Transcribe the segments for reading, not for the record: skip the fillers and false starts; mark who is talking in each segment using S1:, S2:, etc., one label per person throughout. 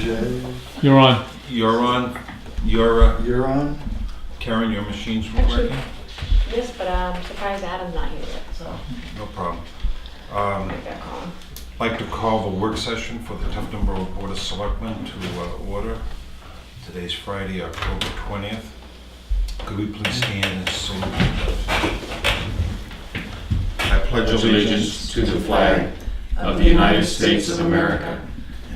S1: Jay.
S2: You're on.
S3: You're on.
S1: You're on.
S3: Karen, your machine's
S4: Actually,
S3: working?
S4: yes, but I'm surprised Adam's not here yet, so
S3: No problem.
S4: I gotta call him.
S3: I'd like to call the work session for the Tuftonboro Board of Selectmen to order. Today's Friday, October 20th. Could we please stand and salute? I pledge
S5: allegiance to the flag of the United States of America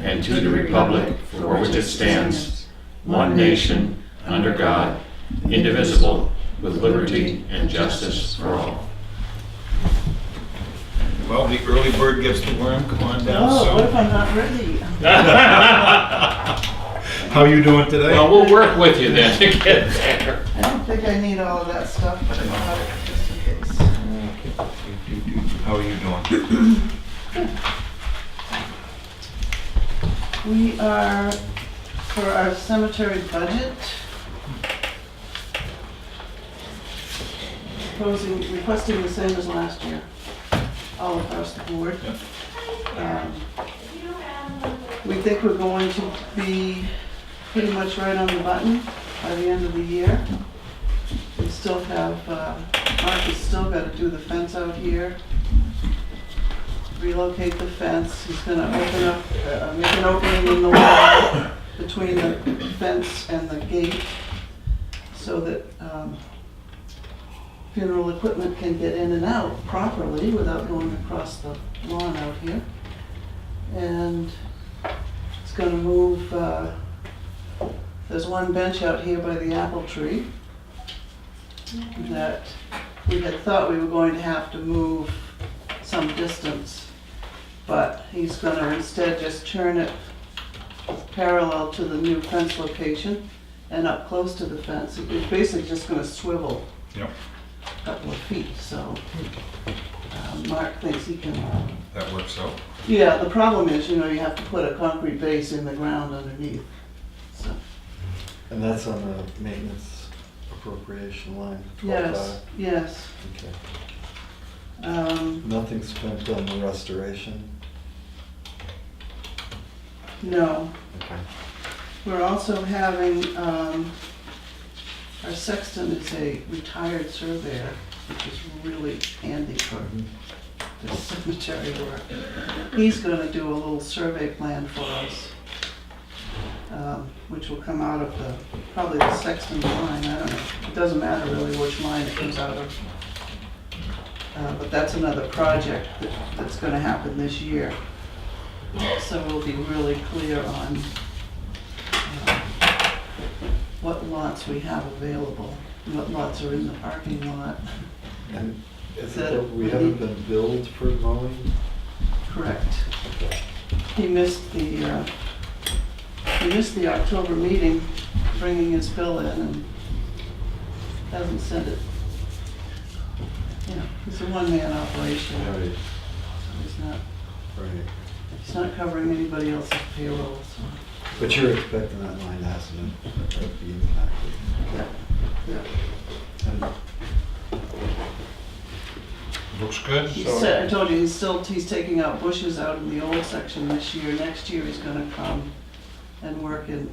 S5: and to the republic for which it stands, one nation, under God, indivisible, with liberty and justice for all.
S3: Well, the early bird gets the worm. Come on down,
S6: Oh, what if
S3: Sue.
S6: I'm not ready?
S3: How are you doing today?
S5: Well, we'll work with you then to get there.
S6: I don't think I need all of that stuff, but I got it just in case.
S3: How are you doing?
S6: We are, for our cemetery budget, requesting the same as last year, all across the board. We think we're going to be pretty much right on the button by the end of the year. We still have, Mark has still got to do the fence out here, relocate the fence. He's gonna open up, make an opening in the wall between the fence and the gate so that funeral equipment can get in and out properly without going across the lawn out here. And it's gonna move, there's one bench out here by the apple tree that we had thought we were going to have to move some distance, but he's gonna instead just turn it parallel to the new fence location and up close to the fence. It's basically just gonna swivel
S3: Yep,
S6: a couple of feet, so Mark thinks he can.
S3: that works out.
S6: Yeah, the problem is, you have to put a concrete base in the ground underneath, so.
S1: And that's on the maintenance appropriation line.
S6: Yes,
S1: 12.5.
S6: yes.
S1: Okay. Nothing spent on the restoration.
S6: No.
S1: Okay.
S6: We're also having, our sexton is a retired surveyor, which is really handy for the cemetery work. He's gonna do a little survey plan for us, which will come out of probably the sexton line, I don't know. It doesn't matter really which line it comes out of. But that's another project that's gonna happen this year. So we'll be really clear on what lots we have available, what lots are in the parking lot.
S1: And is
S6: That
S1: it, we haven't been billed for mowing?
S6: Correct. He missed the October meeting, bringing his bill in, and hasn't sent it. It's a one-man operation.
S1: Right, right.
S6: He's not covering anybody else's payroll, so.
S1: But you're expecting that line to have to be impacted.
S6: Yeah.
S1: And
S3: Looks good.
S6: I told you, he's taking out bushes out in the old section this year. Next year, he's gonna come and work in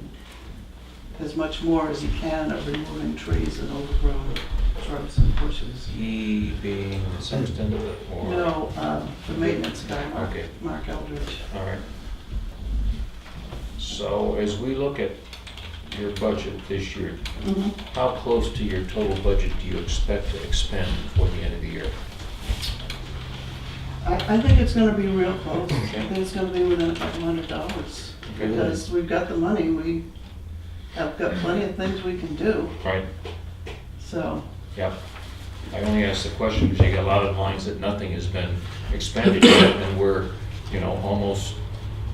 S6: as much more as he can of removing trees and overgrown shrubs and bushes.
S5: He being the sexton or?
S6: No, the maintenance guy,
S5: Okay.
S6: Mark Eldridge.
S5: All right. So as we look at your budget this year, how close to your total budget do you expect to expend before the end of the year?
S6: I think it's gonna be real close. I
S5: Okay.
S6: think it's gonna be within $200,
S5: Okay.
S6: because we've got the money, we have got plenty of things we can do,
S5: Right,
S6: so.
S5: yeah. I only ask the question because you got a lot of lines that nothing has been expended yet, and we're, almost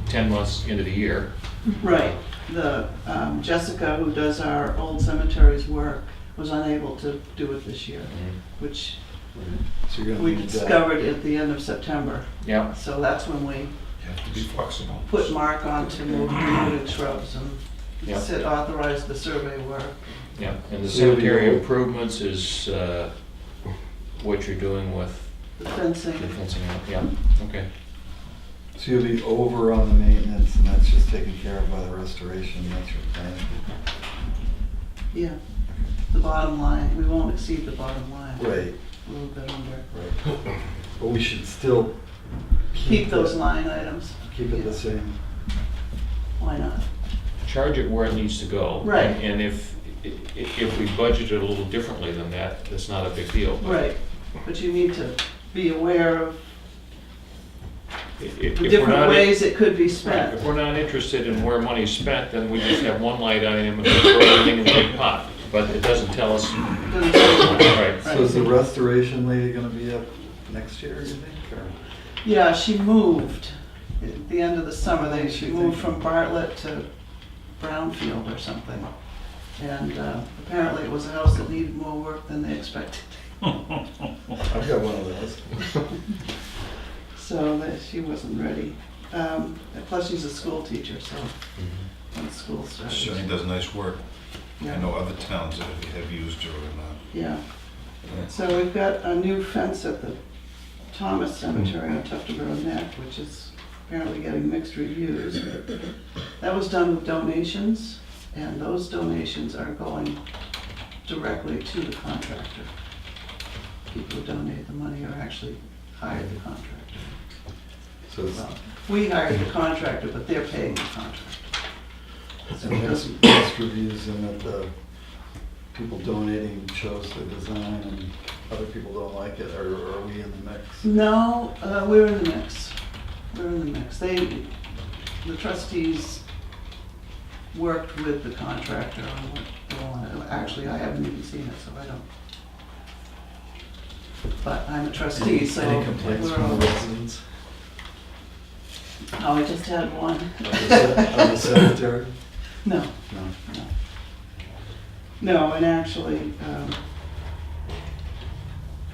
S5: 10 months into the year.
S6: Right, the, Jessica, who does our old cemeteries work, was unable to do it this year, which
S1: so you're gonna
S6: we
S1: need that.
S6: discovered at the end of September.
S5: Yeah,
S6: So that's when we
S3: You have to be flexible.
S6: put Mark on to move removing shrubs and
S5: Yeah.
S6: authorize the survey work.
S5: yeah. And the
S1: So you'll be
S5: cemetery
S1: able-
S5: improvements is what you're doing with
S6: The fencing.
S5: the fencing, yeah, okay.
S1: So you'll be over on the maintenance, and that's just taken care of by the restoration, that's your plan?
S6: Yeah, the bottom line, we won't exceed the bottom line.
S1: Right,
S6: A little bit under.
S1: right. But we should still
S6: Keep those
S1: that-
S6: line items.
S1: Keep it the same.
S6: Why not?
S5: Charge it where it needs to go.
S6: Right.
S5: And if we budget it a little differently than that, that's not a big deal. But
S6: Right, but you need to be aware of
S5: if
S6: the
S5: we're
S6: different
S5: not-
S6: ways it could be
S5: Right,
S6: spent.
S5: if we're not interested in where money's spent, then we just have one light item and we throw everything in the big pot. But it doesn't tell us,
S6: Doesn't say-
S5: right.
S1: So is the restoration lady gonna be up next year, you think, or?
S6: Yeah, she moved at the end of the summer. She
S1: She
S6: moved
S1: think-
S6: from Bartlett to Brownfield or something. And apparently it was a house that needed more work than they expected.
S1: I've got one of those.
S6: So that she wasn't ready. Plus she's a school teacher, so when school
S3: She
S6: started.
S3: does nice work. I
S6: Yeah.
S3: know other towns that have used her or not.
S6: Yeah. So we've got a new fence at the Thomas Cemetery on Tufton Neck, which is apparently getting mixed reviews. That was done with donations, and those donations are going directly to the contractor. People who donate the money are actually hired the contractor.
S1: So it's,
S6: Well, we hired the contractor, but they're paying the contractor. So
S1: and
S6: it
S1: there's
S6: doesn't,
S1: mixed reviews in that the people donating chose the design and other people don't like it, or are we in the mix?
S6: no, we're in the mix. We're in the mix. The trustees worked with the contractor on what they wanted. Actually, I haven't even seen it, so I don't. But I'm a trustee, so.
S1: Any complaints
S6: we're
S1: from
S6: all-
S1: the residents
S6: Oh, I just had one.
S1: of the cemetery?
S6: No,
S1: No.
S6: no, and actually,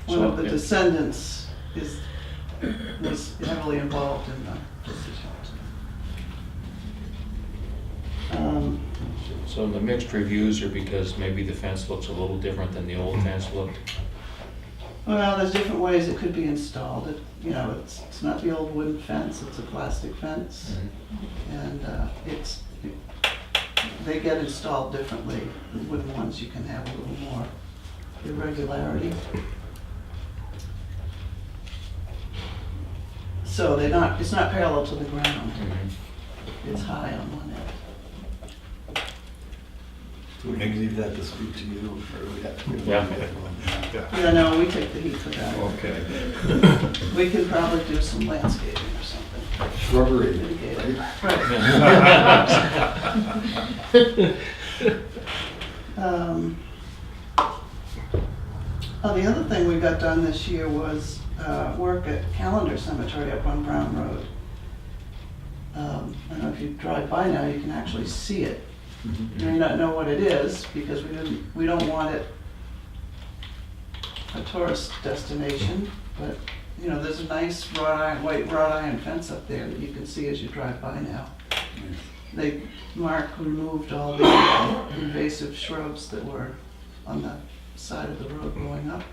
S6: one of the
S5: So-
S6: descendants was heavily involved in the decision.
S5: So the mixed reviews are because maybe the fence looks a little different than the old fence looked.
S6: Well, there's different ways it could be installed. It's not the old wooden fence, it's a plastic fence. And they get installed differently. The wooden ones, you can have a little more irregularity. So it's not parallel to the ground. It's high on one end.
S1: Do we leave that to speak to you, or do we have to?
S5: Yeah.
S6: Yeah, no, we take the heat for that.
S3: Okay.
S6: We could probably do some landscaping or something.
S1: Shrubbery,
S6: Mitigate it.
S1: right?
S6: Right. Oh, the other thing we got done this year was work at Callender Cemetery up on Brown Road. I don't know if you drive by now, you can actually see it. You may not know what it is because we don't want it a tourist destination, but there's a nice white wrought iron fence up there that you can see as you drive by now. Mark removed all the invasive shrubs that were on the side of the road going up.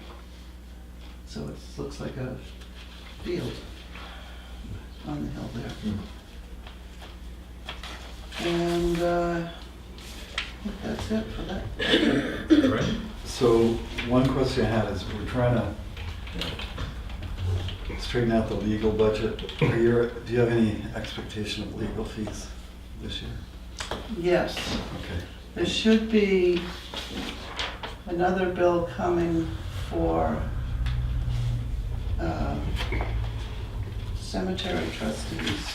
S6: So it looks like a field on the hill there. And I think that's it for that.
S3: All right.
S1: So, one question I had is, we're trying to straighten out the legal budget. Do you have any expectation of legal fees this year?
S6: Yes,
S1: Okay.
S6: there should be another bill coming for cemetery trustees.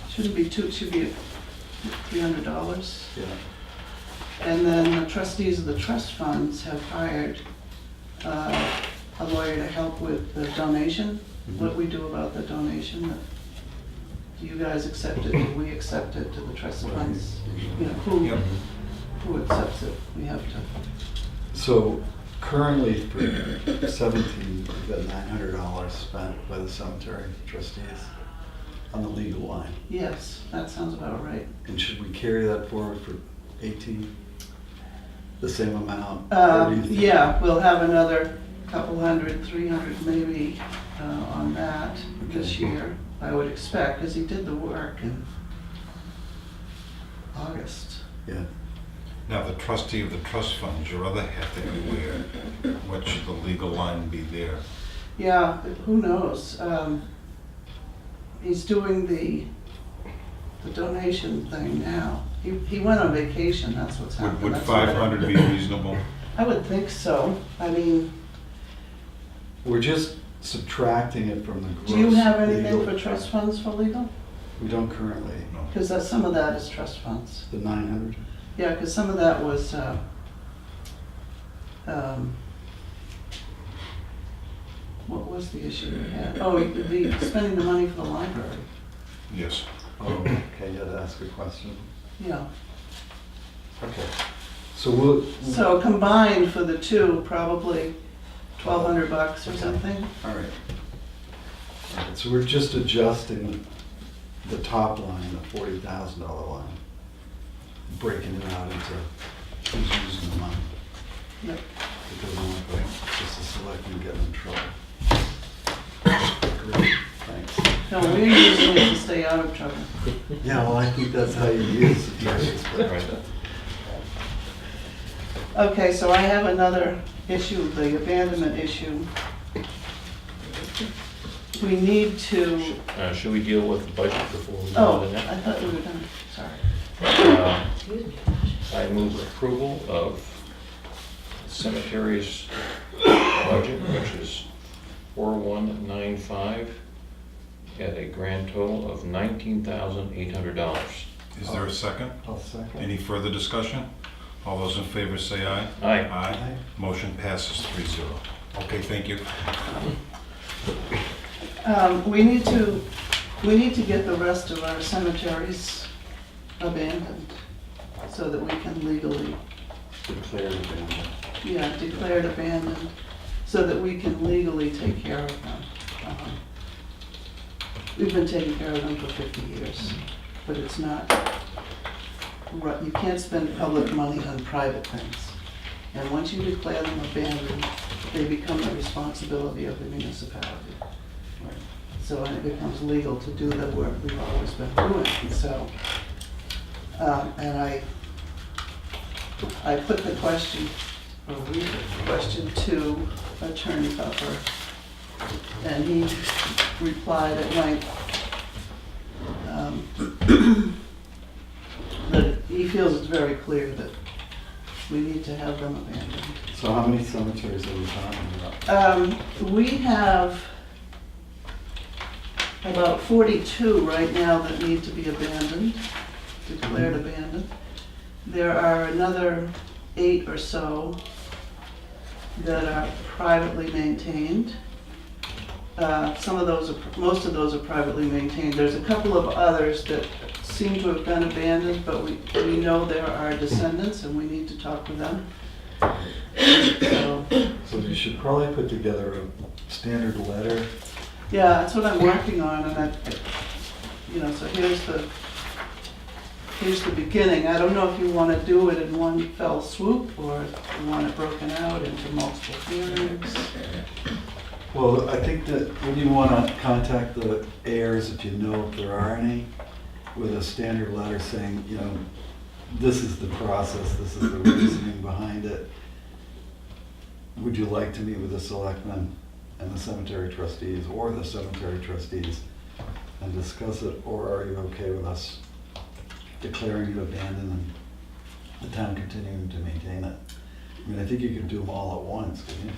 S6: Shouldn't be two, it should be $300.
S1: Yeah.
S6: And then the trustees of the trust funds have hired a lawyer to help with the donation, what we do about the donation. Do you guys accept it? Do we accept it to the trust funds?
S3: Yep.
S6: Who accepts it? We have to.
S1: So, currently for 17, we've got $900 spent by the cemetery trustees on the legal line.
S6: Yes, that sounds about right.
S1: And should we carry that forward for 18? The same amount? Or do you think-
S6: Yeah, we'll have another couple hundred, 300 maybe on that this
S1: Okay.
S6: year. I would expect, because he did the work in August.
S1: Yeah.
S3: Now, the trustee of the trust funds, your other hat that you wear, what should the legal line be there?
S6: Yeah, who knows? He's doing the donation thing now. He went on vacation, that's what's happened.
S3: Would
S6: That's why-
S3: 500 be reasonable?
S6: I would think so. I mean,
S1: We're just subtracting it from the gross.
S6: do you have anything
S1: legal-
S6: for trust funds for legal?
S1: We don't currently.
S3: No.
S6: Because some of that is trust funds.
S1: The 900?
S6: Yeah, because some of that was, what was the issue we had? Oh, the spending the money for the library.
S3: Yes.
S1: Oh, okay, you had to ask a question.
S6: Yeah.
S1: Okay. So we'll.
S6: So combined for the two, probably $1,200 or something.
S1: All right. All right, so we're just adjusting the top line, the $40,000 line, breaking it out into who's using the money.
S6: Yep.
S1: It doesn't look like just the selectmen getting in trouble. Great, thanks.
S6: No, we're using it to stay out of trouble.
S1: Yeah, well, I think that's how you use it.
S3: Right.
S6: Okay, so I have another issue, the abandonment issue. We need to,
S5: Should we deal with the budget before we
S6: oh,
S5: go to the
S6: I
S5: next?
S6: thought we were done, sorry.
S4: Excuse me.
S5: I move approval of cemetery's budget, which is 4195, at a grand total of $19,800.
S3: Is there a second?
S1: I'll second.
S3: Any further discussion? All those in favor say aye.
S5: Aye.
S3: Aye. Motion passes 3-0. Okay, thank you.
S6: We need to get the rest of our cemeteries abandoned so that we can legally,
S1: Declared abandoned.
S6: yeah, declare it abandoned, so that we can legally take care of them. We've been taking care of them for 50 years, but it's not, right, you can't spend public money on private things. And once you declare them abandoned, they become the responsibility of the municipality. So it becomes legal to do the work we've always been doing, so, and I put the question, or we put the question to Attorney Buffer, and he replied at length that he feels it's very clear that we need to have them abandoned.
S1: So how many cemeteries are we talking about?
S6: We have about 42 right now that need to be abandoned, declared abandoned. There are another 8 or so that are privately maintained. Some of those, most of those are privately maintained. There's a couple of others that seem to have been abandoned, but we know there are descendants and we need to talk with them.
S1: So you should probably put together a standard letter.
S6: Yeah, that's what I'm working on, and so here's the beginning. I don't know if you want to do it in one fell swoop, or if you want it broken out into multiple hearings.
S1: Well, I think that when you want to contact the heirs, if you know if there are any, with a standard letter saying, this is the process, this is the reasoning behind it. Would you like to meet with the selectmen and the cemetery trustees, or the cemetery trustees, and discuss it, or are you okay with us declaring it abandoned and the town continuing to maintain it? I mean, I think you could do them all at once, couldn't you?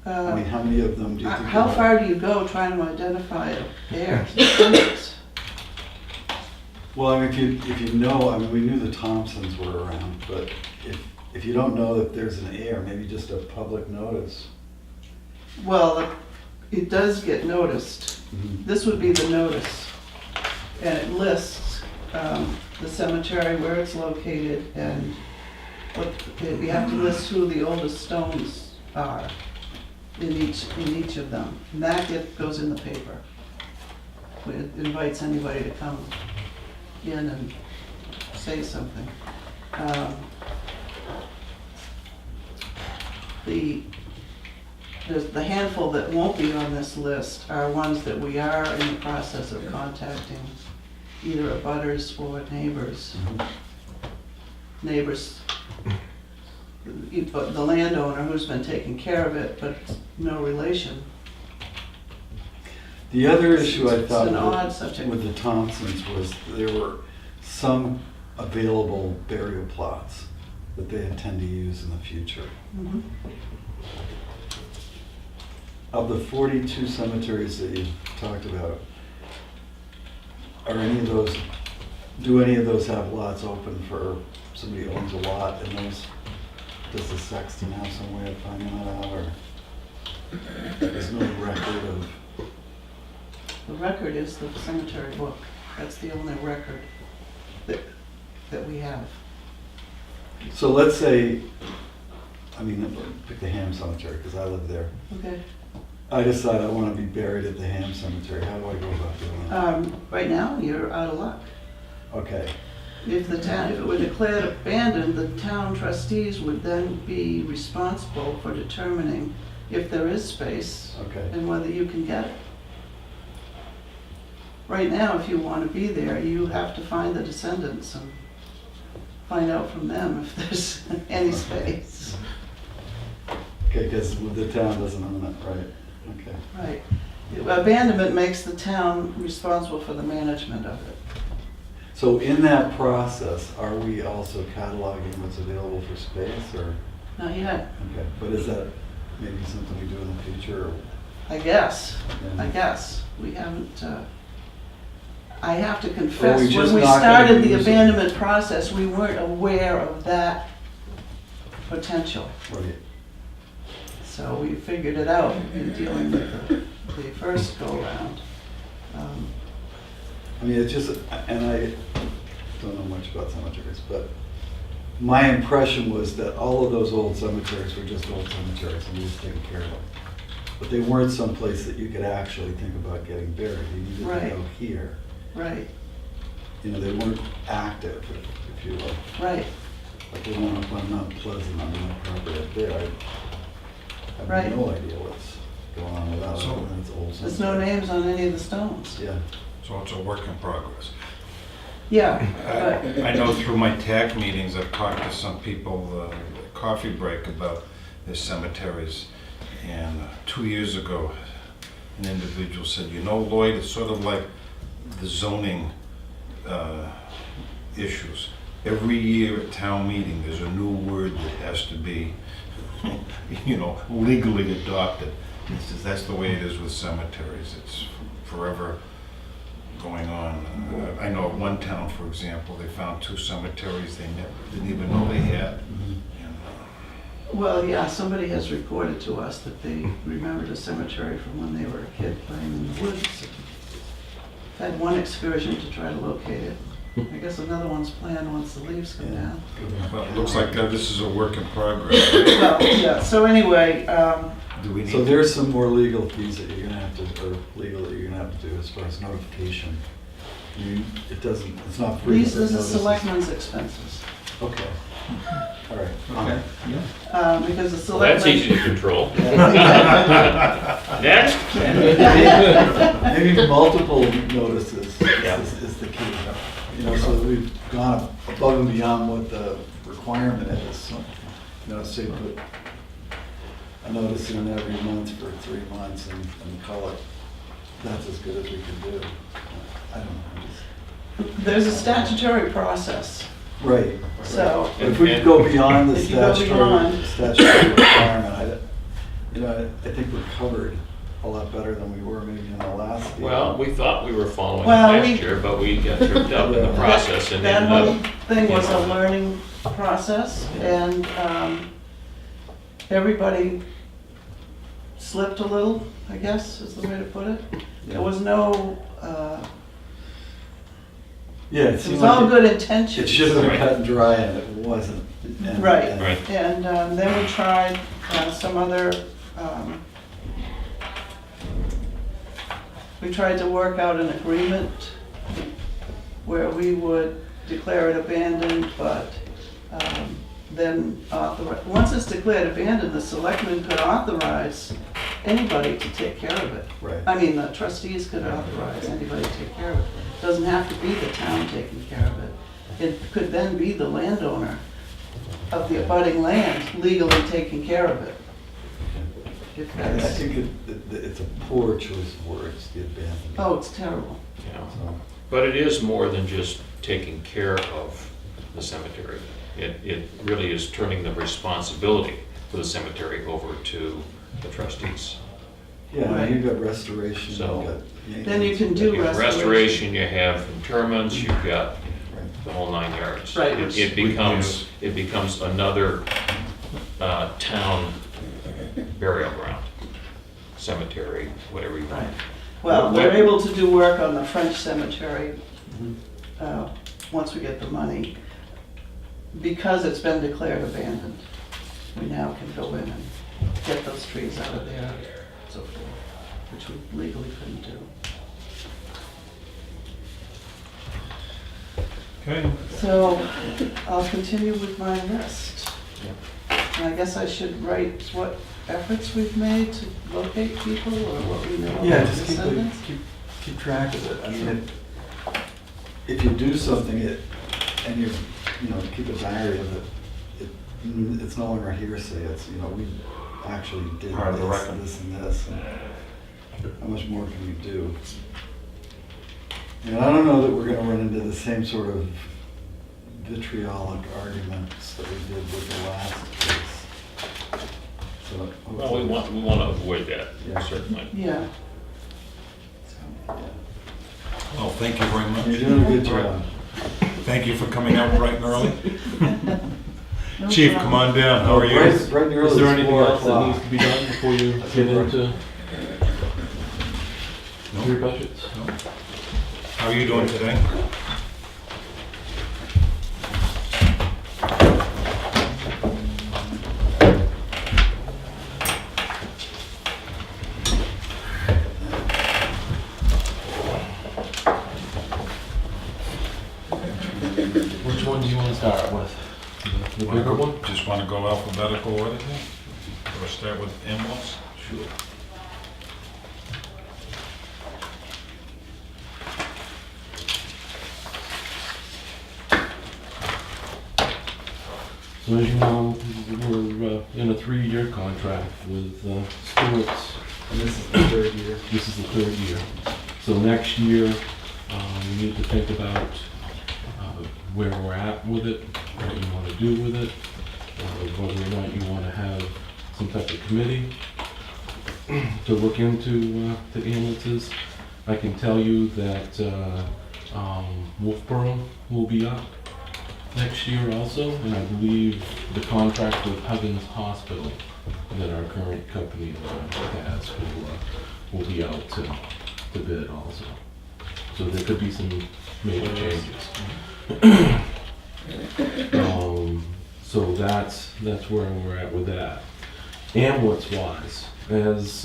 S1: I mean, how many of them do you think?
S6: How far do you go trying to identify heirs?
S1: Well, I mean, if you know, I mean, we knew the Thompsons were around, but if you don't know that there's an heir, maybe just a public notice.
S6: Well, it does get noticed. This would be the notice, and it lists the cemetery, where it's located, and you have to list who the oldest stones are in each of them. And that goes in the paper. It invites anybody to come in and say something. there's the handful that won't be on this list are ones that we are in the process of contacting, either abutters or neighbors. Neighbors, but the landowner who's been taking care of it, but no relation.
S1: The other issue I
S6: It's
S1: thought
S6: an odd subject.
S1: with the Thompsons was there were some available burial plots that they intend to use in the future.
S6: Mhm.
S1: Of the 42 cemeteries that you talked about, are any of those, do any of those have lots open for somebody who owns a lot and those, does the sexton have some way of finding that out, or there's no record of?
S6: The record is the cemetery book. That's the only record that we have.
S1: So let's say, I mean, pick the Ham Cemetery, because I live there.
S6: Okay.
S1: I decide I want to be buried at the Ham Cemetery. How do I go about doing that?
S6: Right now, you're out of luck.
S1: Okay,
S6: If it were declared abandoned, the town trustees would then be responsible for determining if there is space
S1: okay.
S6: and whether you can get it. Right now, if you want to be there, you have to find the descendants and find out from them if there's any space.
S1: Okay, because the town doesn't own it, right? Okay.
S6: Right. Abandonment makes the town responsible for the management of it.
S1: So in that process, are we also cataloging what's available for space, or?
S6: Not yet,
S1: Okay, but is that maybe something we do in the future? Or,
S6: I guess.
S1: yeah.
S6: I guess. We haven't, I have to confess,
S1: we just
S6: when we
S1: not gonna
S6: started the
S1: use it?
S6: abandonment process, we weren't aware of that potential.
S1: Right.
S6: So we figured it out in dealing with the first go-around.
S1: I mean, it's just, and I don't know much about cemeteries, but my impression was that all of those old cemeteries were just old cemeteries and we just taking care of them. But they weren't someplace that you could actually think about getting buried. You needed
S6: Right.
S1: to go here.
S6: Right,
S1: You know, they weren't active, if you will.
S6: right,
S1: Like the one up on Mount Pleasant on my property up there. I
S6: Right.
S1: have no idea what's going on with that.
S3: So-
S1: other than it's old
S6: there's no
S1: cemetery.
S6: names on any of the stones.
S1: Yeah.
S3: So it's a work in progress.
S6: Yeah, but,
S3: I know through my TAC meetings, I've talked to some people, coffee break, about their cemeteries. And 2 years ago, an individual said, you know, Lloyd, it's sort of like the zoning issues. Every year at town meeting, there's a new word that has to be, you know, legally adopted. He says that's the way it is with cemeteries. It's forever going on. I know of one town, for example, they found 2 cemeteries they didn't even know they had. And,
S6: well, yeah, somebody has reported to us that they remembered a cemetery from when they were a kid playing in the woods. Had one excursion to try to locate it. I guess another one's planned once the leaves come
S1: Yeah.
S6: down.
S3: well, it looks like this is a work in progress. Right?
S6: Well, yeah, so anyway,
S3: Do we need
S1: So there's some more legal fees that you're gonna have to, or legal that you're gonna have to do as far as notification. It doesn't, it's not free.
S6: these
S1: but
S6: are the
S1: notices.
S6: selectmen's expenses.
S1: Okay. All right.
S2: Okay.
S6: Because the
S5: Well, that's
S6: selectmen.
S5: easy to control.
S1: Yeah.
S5: Next.
S1: Maybe multiple notices
S5: Yeah.
S1: is the key. You know, so that we've gone above and beyond what the requirement is. So, you know, say put a notice in every month for 3 months and call it, that's as good as we can do. I don't know,
S6: There's a statutory process,
S1: right.
S6: so,
S1: But if we could go beyond the
S6: If you go beyond.
S1: statutory requirement, I think we're covered a lot better than we were maybe in the last. deal.
S5: Well, we thought we were following
S6: Well,
S5: last
S6: we-
S5: year, but we got tripped up in the process and
S6: that
S5: ended
S6: whole
S5: up.
S6: thing was
S5: you
S6: a
S5: know.
S6: learning process, and everybody slipped a little, I guess, is the way to put it. There was no,
S1: Yeah, it
S6: it
S1: seemed
S6: was all
S1: like
S6: good
S1: it
S6: intentions.
S1: should have been
S5: Right.
S1: cut and dry and it wasn't. And-
S6: Right.
S1: and-
S5: Right.
S6: And then we tried some other, we tried to work out an agreement where we would declare it abandoned, but then once it's declared abandoned, the selectmen could authorize anybody to take care of it.
S1: Right.
S6: I mean, the trustees could authorize anybody to take care of it. Doesn't have to be the town taking care of it. It could then be the landowner of the abutting land legally taking care of it. If
S1: I
S6: that's,
S1: think it's a poor choice of words, the abandonment.
S6: oh, it's terrible.
S5: Yeah.
S1: So,
S5: But it is more than just taking care of the cemetery. It really is turning the responsibility for the cemetery over to the trustees.
S1: yeah, now you've got restoration, you've
S5: So-
S1: got.
S6: Then you can do
S5: You have
S6: restoration.
S5: restoration, you have interments, you've got
S1: Right.
S5: the whole 9 yards.
S6: Right.
S5: It becomes another town burial ground, cemetery, whatever you want.
S6: Right. Well, we're able to do work on the French cemetery, once we get the money, because it's been declared abandoned. We now can go in and get those trees out of there, and so forth, which we legally couldn't do.
S3: Okay,
S6: So I'll continue with my list. And I guess I should write what efforts we've made to locate people or what we know
S1: Yeah,
S6: about
S1: just
S6: descendants.
S1: keep track of it. I mean, if you do something, and you keep a diary of it, it's no longer hearsay, it's, we actually did
S3: Part of the
S1: this,
S3: record.
S1: this, and this, and how much more can we do? And I don't know that we're gonna run into the same sort of vitriolic arguments that we did with the last case. So
S5: Well, we want to avoid that,
S1: Yeah.
S5: certainly.
S6: Yeah,
S1: yeah.
S3: well, thank you very much.
S1: You're doing a good job.
S3: Thank you for coming out bright and early.
S6: no
S3: Chief,
S6: problem.
S3: come on down, how are you?
S1: Bright and early
S2: Is there
S1: is
S2: anything
S1: 4
S2: else that
S1: o'clock.
S2: needs to be done before you
S1: That's
S2: get
S1: right.
S2: into
S3: No?
S2: your budgets?
S3: No? How are you doing today?
S2: Which one do you want to start with? The bigger one?
S3: Just want to go alphabetical order here? Or start with ambulance?
S2: Sure. So as you know, we're in a 3-year contract with Stewart's.
S1: And this is the third year.
S2: This is the 3rd year. So next year, we need to think about where we're at with it, what you want to do with it, whether or not you want to have some type of committee to look into the ambulances. I can tell you that Wolfboro will be up next year also, and I believe the contract with Huggins Hospital that our current company has will be out to bid also. So there could be some major changes. So that's where we're at with that. Ambulance wise, as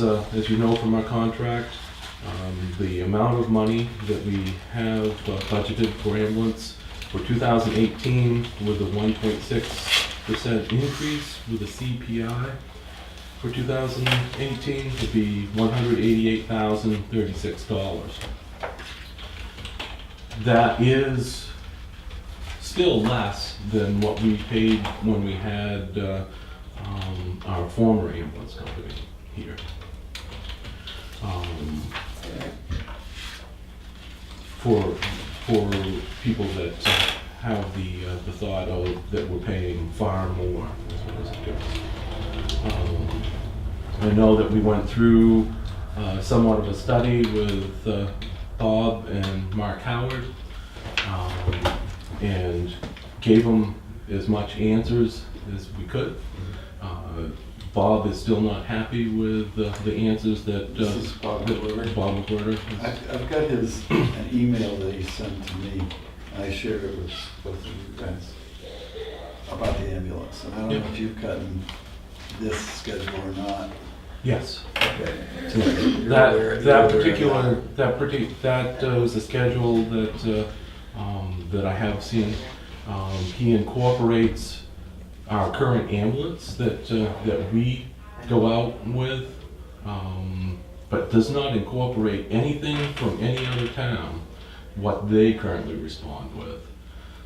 S2: you know from our contract, the amount of money that we have budgeted for ambulance for 2018 with a 1.6% increase with the CPI for 2018 would be $188,036. That is still less than what we paid when we had our former ambulance company here. For people that have the thought of that we're paying far more as it goes. I know that we went through somewhat of a study with Bob and Mark Howard, and gave them as much answers as we could. Bob is still not happy with the answers that
S1: This is Bob McWhirter.
S2: Bob McWhirter
S1: I've got an email that he sent to me, and I shared it with both of you guys about the ambulance. And I don't know if you've gotten this schedule or not.
S2: Yes.
S1: Okay.
S2: That was the schedule that I have seen. He incorporates our current ambulance that we go out with but does not incorporate anything from any other town, what they currently respond with.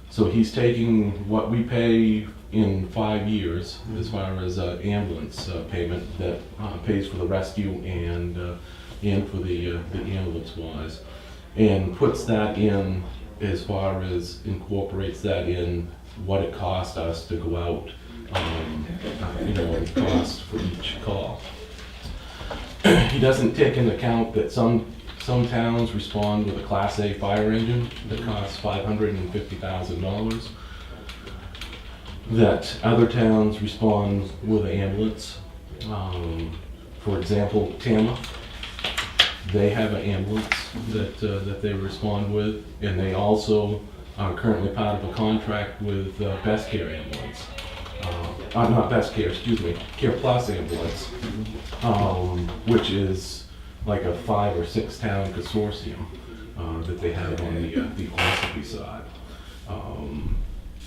S2: So he's taking what we pay in 5 years as far as ambulance payment that pays for the rescue and for the ambulance wise, and puts that in as far as incorporates that in what it cost us to go out, and cost for each call. He doesn't take into account that some towns respond with a Class A fire engine that costs $550,000. That other towns respond with an ambulance. For example, Tama, they have an ambulance that they respond with, and they also are currently part of a contract with Best Care Ambulance. Not Best Care, excuse me, Care Plus Ambulance, which is like a 5 or 6 town consortium that they have on the Ossipee side.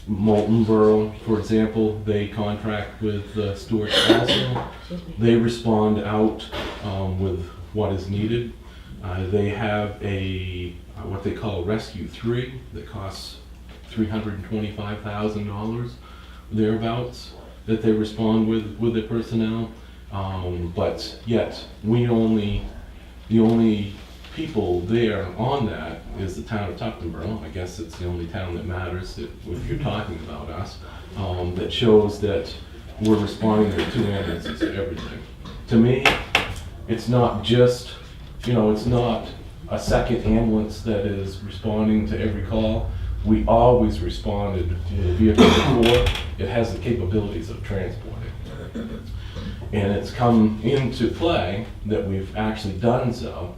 S2: Moulton Borough, for example, they contract with Stewart also. They respond out with what is needed. They have a what they call Rescue 3 that costs $325,000 thereabouts that they respond with their personnel. But yet the only people there on that is the town of Tuftonboro. I guess it's the only town that matters if you're talking about us, that shows that we're responding to 2 ambulances to everything. To me, it's not just, it's not a second ambulance that is responding to every call. We always responded to the vehicle before. It has the capabilities of transporting. And it's come into play that we've actually done so,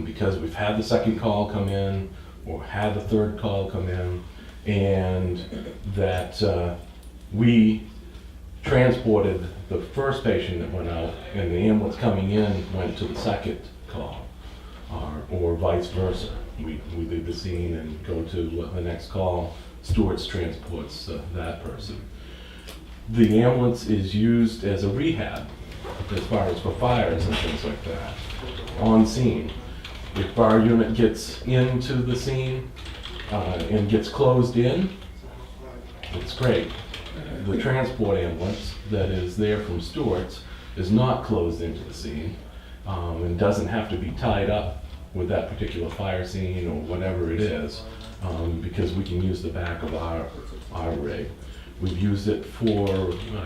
S2: because we've had the second call come in or had the third call come in, and that we transported the first patient that went out, and the ambulance coming in went to the second call, or vice versa. We leave the scene and go to the next call. Stewart's transports that person. The ambulance is used as a rehab as far as for fires and things like that on scene. If our unit gets into the scene and gets closed in, it's great. The transport ambulance that is there from Stewart's is not closed into the scene and doesn't have to be tied up with that particular fire scene or whatever it is, because we can use the back of our rig. We've used it for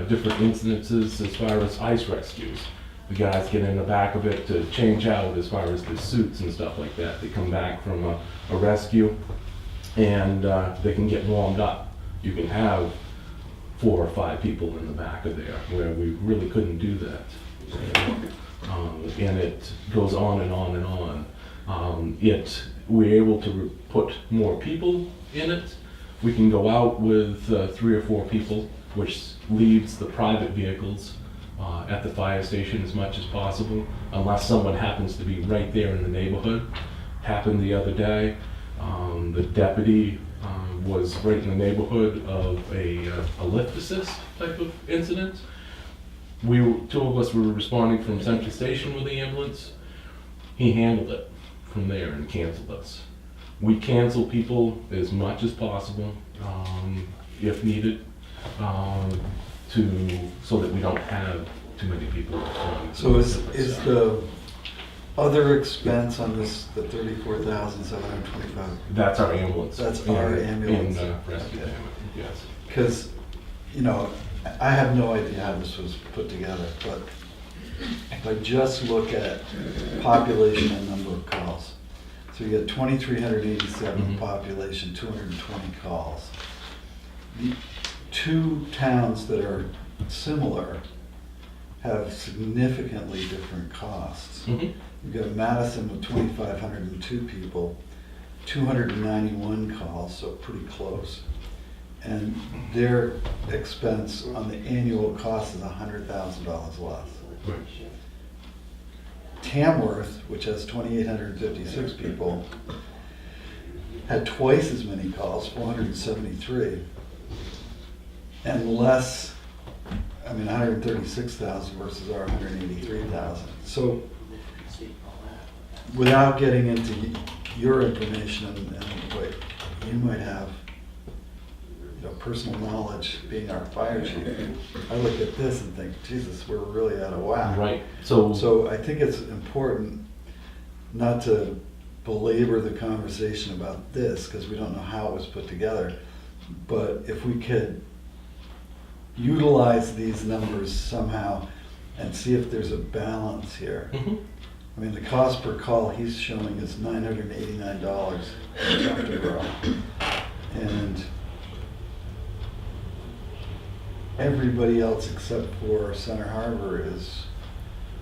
S2: different incidences as far as ice rescues. The guys get in the back of it to change out as far as the suits and stuff like that. They come back from a rescue and they can get warmed up. You can have 4 or 5 people in the back of there, where we really couldn't do that. And it goes on and on and on. We're able to put more people in it. We can go out with 3 or 4 people, which leaves the private vehicles at the fire station as much as possible, unless someone happens to be right there in the neighborhood. Happened the other day. The deputy was right in the neighborhood of a lift assist type of incident. 2 of us were responding from Central Station with the ambulance. He handled it from there and canceled us. We cancel people as much as possible, if needed, so that we don't have too many people responding.
S1: So is the other expense on this, the $34,725?
S2: That's our ambulance.
S1: That's our ambulance.
S2: And rescue payment, yes.
S1: Because, I have no idea how this was put together, but if I just look at population and number of calls, so you get 2,387 population, 220 calls. The 2 towns that are similar have significantly different costs. You've got Madison with 2,502 people, 291 calls, so pretty close. And their expense on the annual cost is $100,000 less.
S2: Right.
S1: Tamworth, which has 2,856 people, had twice as many calls, 473, and less I mean, 136,000 versus our 183,000. So without getting into your information and what you might have, personal knowledge, being our fire chief, I look at this and think, Jesus, we're really out of whack.
S2: Right, so,
S1: So I think it's important not to belabor the conversation about this, because we don't know how it was put together. But if we could utilize these numbers somehow and see if there's a balance here.
S2: mhm.
S1: I mean, the cost per call he's showing is $989 in Dr. Borough. And everybody else except for Center Harbor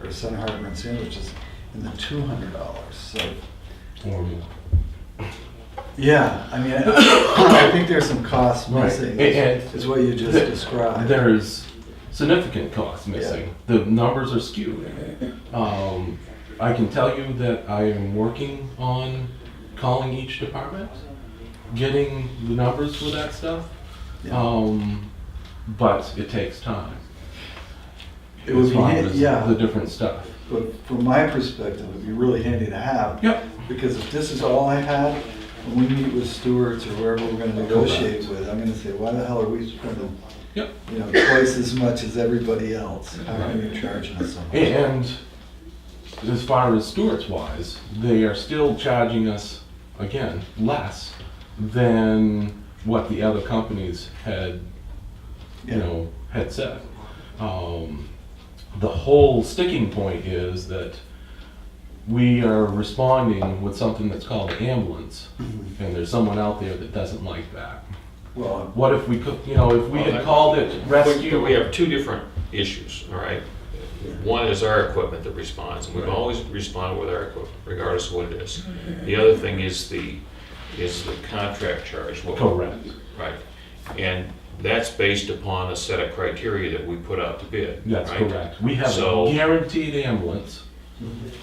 S1: or Center Harbor and Sandwich is in the $200. So,
S2: Or-
S1: yeah, I mean, I think there's some costs
S2: Right.
S1: missing,
S2: And-
S1: is what you just
S2: the-
S1: described.
S2: There's significant costs missing. The numbers are skewed. I can tell you that I am working on calling each department, getting the numbers for that stuff.
S1: Yeah.
S2: But it takes time.
S1: It would
S2: As
S1: be,
S2: far as
S1: yeah,
S2: the different stuff.
S1: but from my perspective, it'd be really handy to have.
S2: Yep.
S1: Because if this is all I had, when we meet with stewards or whoever we're gonna negotiate with, I'm gonna say, why the hell are we spending,
S2: Yep.
S1: twice as much as everybody else? How come you're charging us so much?
S2: And as far as Stewart's wise, they are still charging us, again, less than what the other companies had, had said. The whole sticking point is that we are responding with something that's called ambulance, and there's someone out there that doesn't like that.
S1: Well,
S2: What if we could, if we had called it rescue?
S5: But we have two different issues, all right? One is our equipment that responds, and we've always responded with our equipment, regardless of what it is. The other thing is the contract charge.
S2: Correct.
S5: Right. And that's based upon a set of criteria that we put out to bid.
S2: That's
S5: right?
S2: correct. We have
S5: So-
S2: a guaranteed ambulance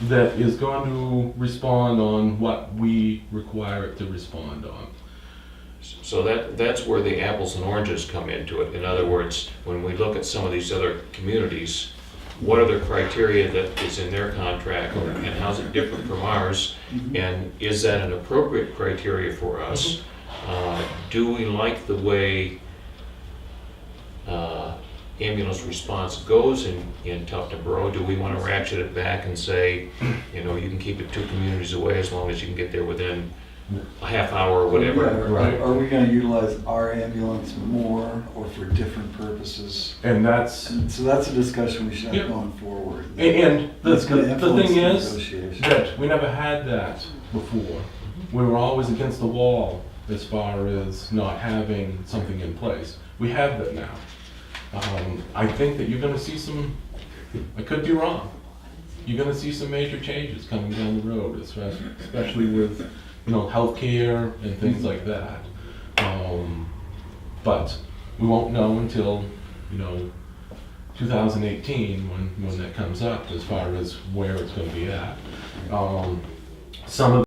S2: that is going to respond on what we require it to respond on.
S5: So that's where the apples and oranges come into it. In other words, when we look at some of these other communities, what are the criteria that is in their contract and how's it different from ours? And is that an appropriate criteria for us? Do we like the way ambulance response goes in Tufton Borough? Do we want to ratchet it back and say, you can keep it 2 communities away as long as you can get there within a half hour or whatever?
S1: yeah,
S2: Right.
S1: Are we gonna utilize our ambulance more or for different purposes?
S2: And that's,
S1: And so that's a discussion we should
S2: Yeah.
S1: have going forward.
S2: and the
S1: That's gonna influence
S2: thing
S1: the
S2: is
S1: negotiation.
S2: that we never had that before. We were always against the wall as far as not having something in place. We have that now. I think that you're gonna see I could be wrong, you're gonna see some major changes coming down the road, especially with, healthcare and things like that. But we won't know until, 2018 when that comes up as far as where it's gonna be at. Some of